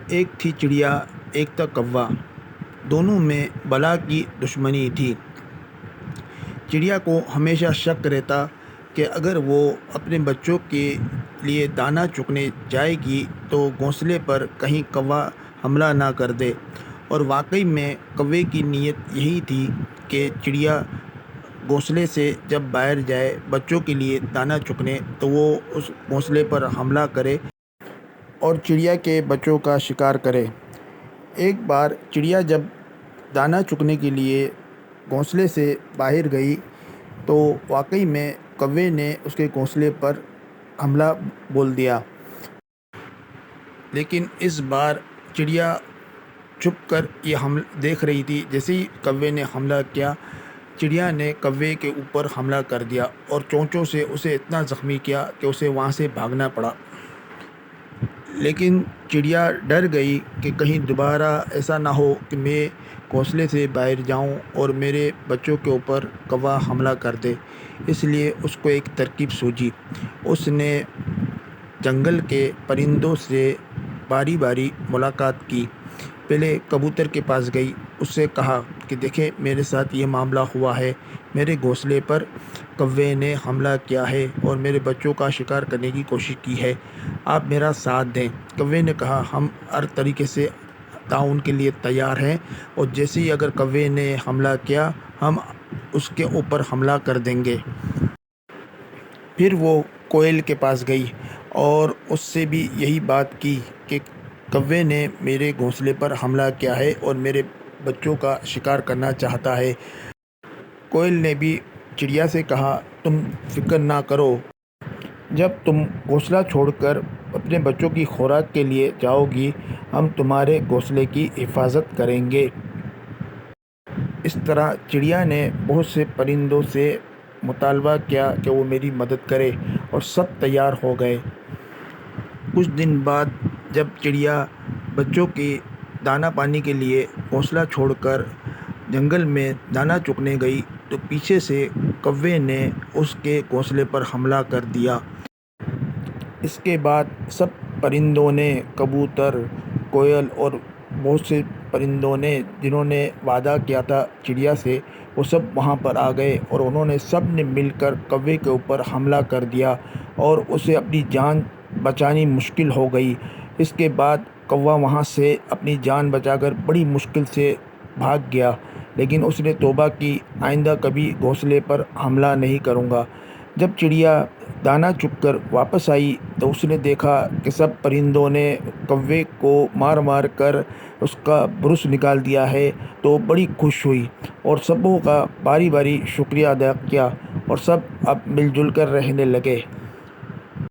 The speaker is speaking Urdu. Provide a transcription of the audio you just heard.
ایک تھی چڑیا، ایک تھا کوا، دونوں میں بلا کی دشمنی تھی۔ چڑیا کو ہمیشہ شک رہتا کہ اگر وہ اپنے بچوں کے لیے دانہ چگنے جائے گی تو گھونسلے پر کہیں کوا حملہ نہ کر دے، اور واقعی میں کوے کی نیت یہی تھی کہ چڑیا گھونسلے سے جب باہر جائے بچوں کے لیے دانہ چگنے تو وہ اس گھونسلے پر حملہ کرے اور چڑیا کے بچوں کا شکار کرے۔ ایک بار چڑیا جب دانہ چگنے کے لیے گھونسلے سے باہر گئی تو واقعی میں کوے نے اس کے گھونسلے پر حملہ بول دیا، لیکن اس بار چڑیا چھپ کر یہ دیکھ رہی تھی۔ جیسے ہی کوے نے حملہ کیا، چڑیا نے کوے کے اوپر حملہ کر دیا اور چونچوں سے اسے اتنا زخمی کیا کہ اسے وہاں سے بھاگنا پڑا۔ لیکن چڑیا ڈر گئی کہ کہیں دوبارہ ایسا نہ ہو کہ میں گھونسلے سے باہر جاؤں اور میرے بچوں کے اوپر کوا حملہ کر دے۔ اس لیے اس کو ایک ترکیب سوچی۔ اس نے جنگل کے پرندوں سے باری باری ملاقات کی۔ پہلے کبوتر کے پاس گئی، اس سے کہا کہ دیکھیں میرے ساتھ یہ معاملہ ہوا ہے، میرے گھونسلے پر کوے نے حملہ کیا ہے اور میرے بچوں کا شکار کرنے کی کوشش کی ہے، آپ میرا ساتھ دیں۔ کوے نے کہا ہم ہر طریقے سے تعاون کے لیے تیار ہیں، اور جیسے ہی اگر کوے نے حملہ کیا ہم اس کے اوپر حملہ کر دیں گے۔ پھر وہ کوئل کے پاس گئی اور اس سے بھی یہی بات کی کہ کوے نے میرے گھونسلے پر حملہ کیا ہے اور میرے بچوں کا شکار کرنا چاہتا ہے۔ کوئل نے بھی چڑیا سے کہا تم فکر نہ کرو، جب تم گھونسلہ چھوڑ کر اپنے بچوں کی خوراک کے لیے جاؤ گی ہم تمہارے گھونسلے کی حفاظت کریں گے۔ اس طرح چڑیا نے بہت سے پرندوں سے مطالبہ کیا کہ وہ میری مدد کرے اور سب تیار ہو گئے۔ کچھ دن بعد جب چڑیا بچوں کے دانہ پانی کے لیے گھونسلہ چھوڑ کر جنگل میں دانہ چگنے گئی تو پیچھے سے کوے نے اس کے گھونسلے پر حملہ کر دیا۔ اس کے بعد سب پرندوں نے، کبوتر، کوئل اور بہت سے پرندوں نے جنہوں نے وعدہ کیا تھا چڑیا سے، وہ سب وہاں پر آ گئے اور انہوں نے سب نے مل کر کوے کے اوپر حملہ کر دیا اور اسے اپنی جان بچانی مشکل ہو گئی۔ اس کے بعد کوا وہاں سے اپنی جان بچا کر بڑی مشکل سے بھاگ گیا، لیکن اس نے توبہ کی آئندہ کبھی گھونسلے پر حملہ نہیں کروں گا۔ جب چڑیا دانہ چگ کر واپس آئی تو اس نے دیکھا کہ سب پرندوں نے کوے کو مار مار کر اس کا برس نکال دیا ہے تو بڑی خوش ہوئی اور سبوں کا باری باری شکریہ ادا کیا اور سب اب مل جل کر رہنے لگے۔